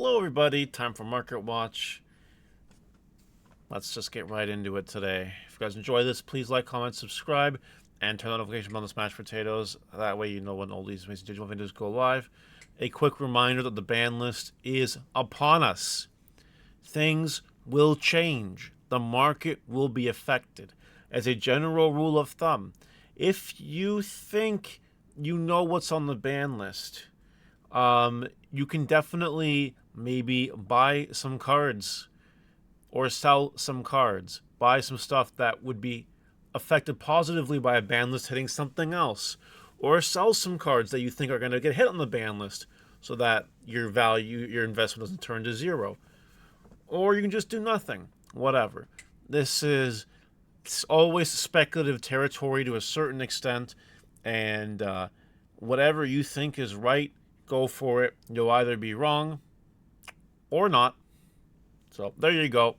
Hello everybody, time for Market Watch. Let's just get right into it today. If you guys enjoy this, please like, comment, subscribe, and turn the notification on the smashed potatoes. That way you know when all these amazing Digimon videos go live. A quick reminder that the ban list is upon us. Things will change. The market will be affected. As a general rule of thumb, if you think you know what's on the ban list, you can definitely maybe buy some cards or sell some cards, buy some stuff that would be affected positively by a ban list hitting something else, or sell some cards that you think are going to get hit on the ban list so that your investment doesn't turn to zero. Or you can just do nothing, whatever. This is always speculative territory to a certain extent, and whatever you think is right, go for it. You'll either be wrong or not. So there you go.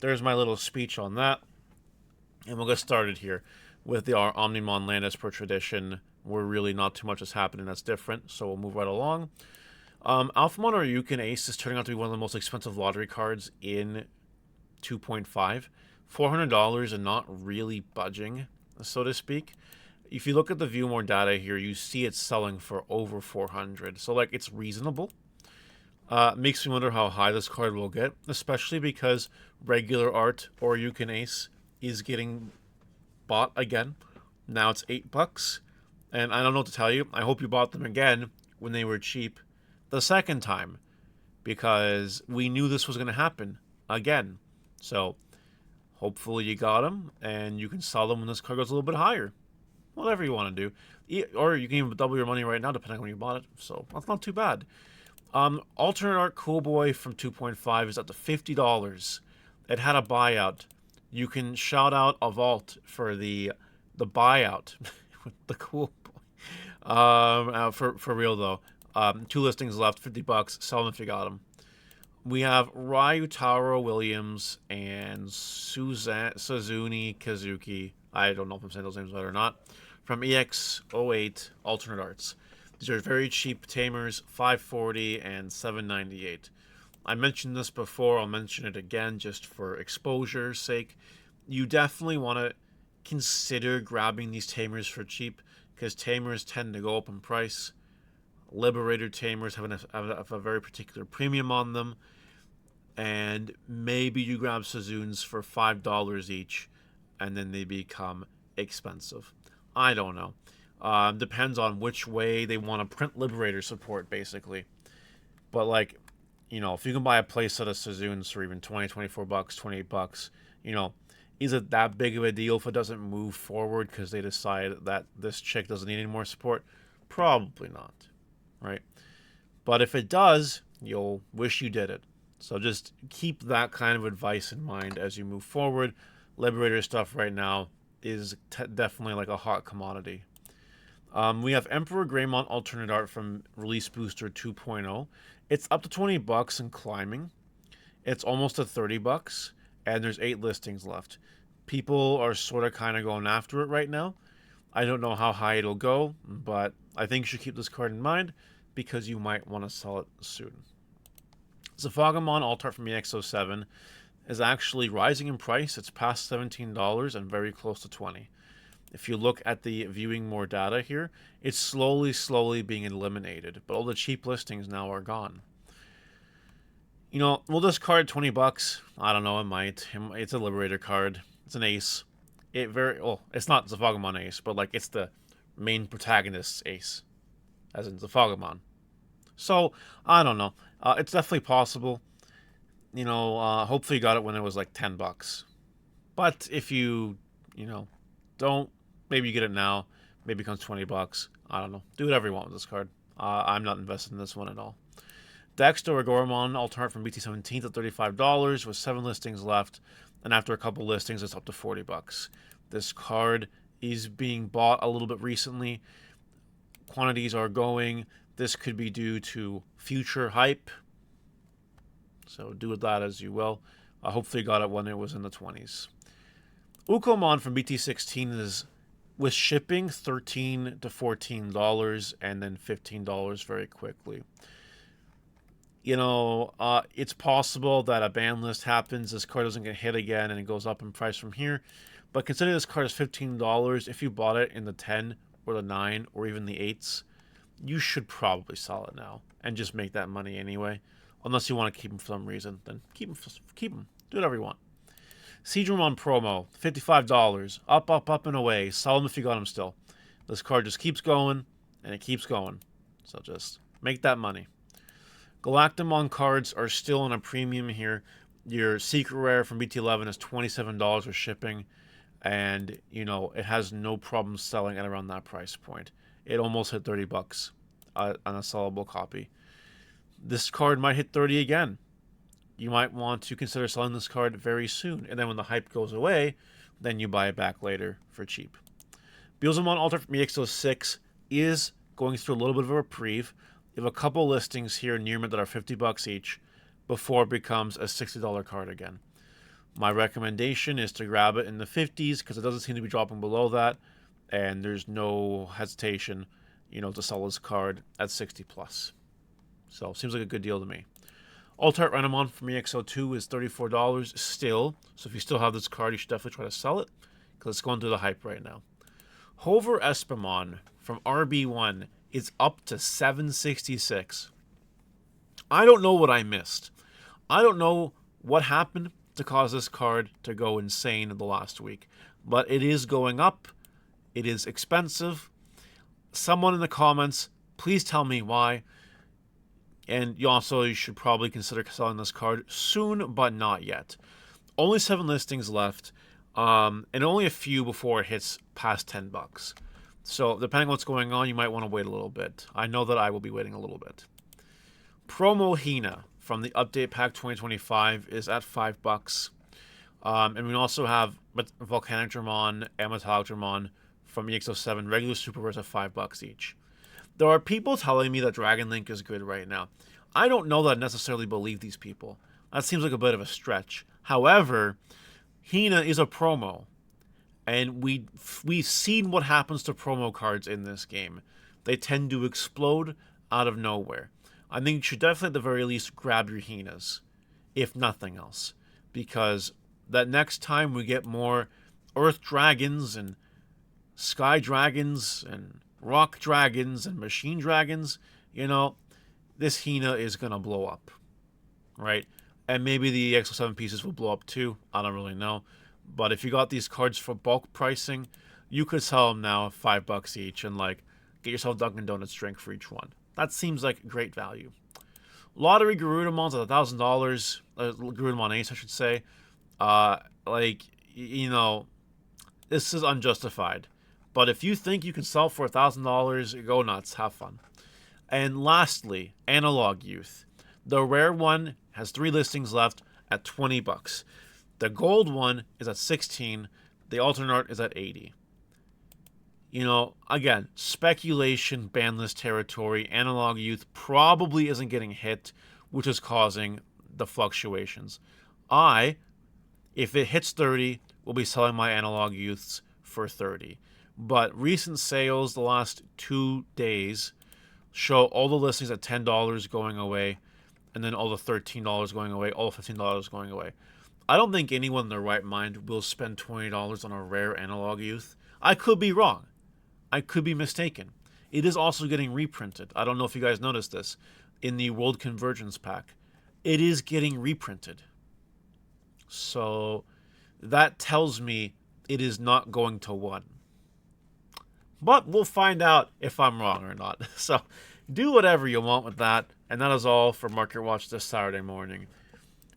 There's my little speech on that. And we'll get started here with our Omnimon land as per tradition. Where really not too much is happening that's different, so we'll move right along. Alphamon or Yukon Ace is turning out to be one of the most expensive lottery cards in 2.5. $400 and not really budging, so to speak. If you look at the view more data here, you see it's selling for over 400. So like it's reasonable. Makes me wonder how high this card will get, especially because regular art or Yukon Ace is getting bought again. Now it's $8, and I don't know what to tell you. I hope you bought them again when they were cheap the second time, because we knew this was going to happen again. So hopefully you got them, and you can sell them when this card goes a little bit higher. Whatever you want to do. Or you can even double your money right now, depending on when you bought it. So that's not too bad. Alternate Art Cool Boy from 2.5 is up to $50. It had a buyout. You can shout out a vault for the buyout. The Cool Boy. For real though. 2 listings left, $50. Sell them if you got them. We have Ryutaro Williams and Suzuni Kazuki. I don't know if I'm saying those names right or not. From EX08 Alternate Arts. These are very cheap tamers, $540 and $798. I mentioned this before, I'll mention it again just for exposure's sake. You definitely want to consider grabbing these tamers for cheap, because tamers tend to go up in price. Liberator tamers have a very particular premium on them, and maybe you grab Suzuns for $5 each, and then they become expensive. I don't know. Depends on which way they want to print Liberator support, basically. But, like, you know, if you can buy a playset of Suzuns for even $20, $24, $28, you know, is it that big of a deal if it doesn't move forward because they decide that this chick doesn't need any more support? Probably not, right? But if it does, you'll wish you did it. So just keep that kind of advice in mind as you move forward. Liberator stuff right now is definitely like a hot commodity. We have Emperor Greymon Alternate Art from Release Booster 2.0. It's up to $20 and climbing. It's almost to $30, and there's 8 listings left. People are sort of kind of going after it right now. I don't know how high it'll go, but I think you should keep this card in mind because you might want to sell it soon. Zafagamon Alt-Art from EX07 is actually rising in price. It's past $17 and very close to $20. If you look at the viewing more data here, it's slowly being eliminated, but all the cheap listings now are gone. You know, will this card $20? I don't know, it might. It's a Liberator card. It's an ace. It's not Zafagamon ace, but like it's the main protagonist's ace, as in Zafagamon. So, I don't know. It's definitely possible. You know, hopefully you got it when it was like $10. But if you don't, maybe you get it now. Maybe it becomes $20. I don't know. Do whatever you want with this card. I'm not invested in this one at all. Dexter Agoromon Alternate from BT17 at $35 with 7 listings left. And after a couple listings, it's up to $40. This card is being bought a little bit recently. Quantities are going. This could be due to future hype. So do with that as you will. Hopefully you got it when it was in the 20s. Ukomon from BT16 is, with shipping, $13 to $14 and then $15 very quickly. It's possible that a ban list happens, this card doesn't get hit again, and it goes up in price from here. But considering this card is $15, if you bought it in the 10 or the 9 or even the 8s, you should probably sell it now and just make that money anyway. Unless you want to keep them for some reason, then keep them. Do whatever you want. Digimon promo, $55. Up, up, up, and away. Sell them if you got them still. This card just keeps going, and it keeps going. So just make that money. Galactimon cards are still on a premium here. Your Secret Rare from BT11 is $27 for shipping, and, it has no problem selling at around that price point. It almost hit $30 on a sellable copy. This card might hit 30 again. You might want to consider selling this card very soon, and then when the hype goes away, then you buy it back later for cheap. Beelzemon Alter from EX06 is going through a little bit of a reprieve. You have a couple listings here near me that are $50 each before it becomes a $60 card again. My recommendation is to grab it in the 50s because it doesn't seem to be dropping below that, and there's no hesitation, to sell this card at 60 plus. So, seems like a good deal to me. Altart Renamon from EX02 is $34 still, so if you still have this card, you should definitely try to sell it, because it's going through the hype right now. Hover Espamon from RB1 is up to $766. I don't know what I missed. I don't know what happened to cause this card to go insane in the last week, but it is going up. It is expensive. Someone in the comments, please tell me why. And you should probably consider selling this card soon, but not yet. Only 7 listings left, and only a few before it hits past $10. So depending on what's going on, you might want to wait a little bit. I know that I will be waiting a little bit. Promo Hina from the Update Pack 2025 is at $5. And we also have Volcanic Dramon and Metallic Dramon from EX07, regular Super Rares at $5 each. There are people telling me that Dragon Link is good right now. I don't know that I necessarily believe these people. That seems like a bit of a stretch. However, Hina is a promo, and we've seen what happens to promo cards in this game. They tend to explode out of nowhere. I think you should definitely at the very least grab your Hinas, if nothing else, because that next time we get more Earth Dragons and Sky Dragons and Rock Dragons and Machine Dragons, this Hina is going to blow up, right? And maybe the EX07 pieces will blow up too. I don't really know. But if you got these cards for bulk pricing, you could sell them now at $5 each and, get yourself a Dunkin' Donuts drink for each one. That seems like great value. Lottery Garudamons at $1,000. Garudamon Ace, I should say. This is unjustified. But if you think you can sell for $1,000, go nuts. Have fun. And lastly, Analog Youth. The rare one has 3 listings left at $20. The gold one is at $16. The alternate art is at $80. Again, speculation, ban list territory. Analog Youth probably isn't getting hit, which is causing the fluctuations. If it hits 30, will be selling my Analog Youths for 30. But recent sales the last 2 days show all the listings at $10 going away, and then all the $13 going away, all the $15 going away. I don't think anyone in their right mind will spend $20 on a rare Analog Youth. I could be wrong. I could be mistaken. It is also getting reprinted. I don't know if you guys noticed this. In the World Convergence Pack, it is getting reprinted. So that tells me it is not going to win. But we'll find out if I'm wrong or not. So do whatever you want with that. And that is all for Market Watch this Saturday morning.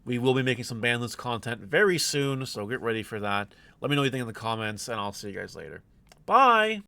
We will be making some ban list content very soon, so get ready for that. Let me know what you think in the comments, and I'll see you guys later. Bye!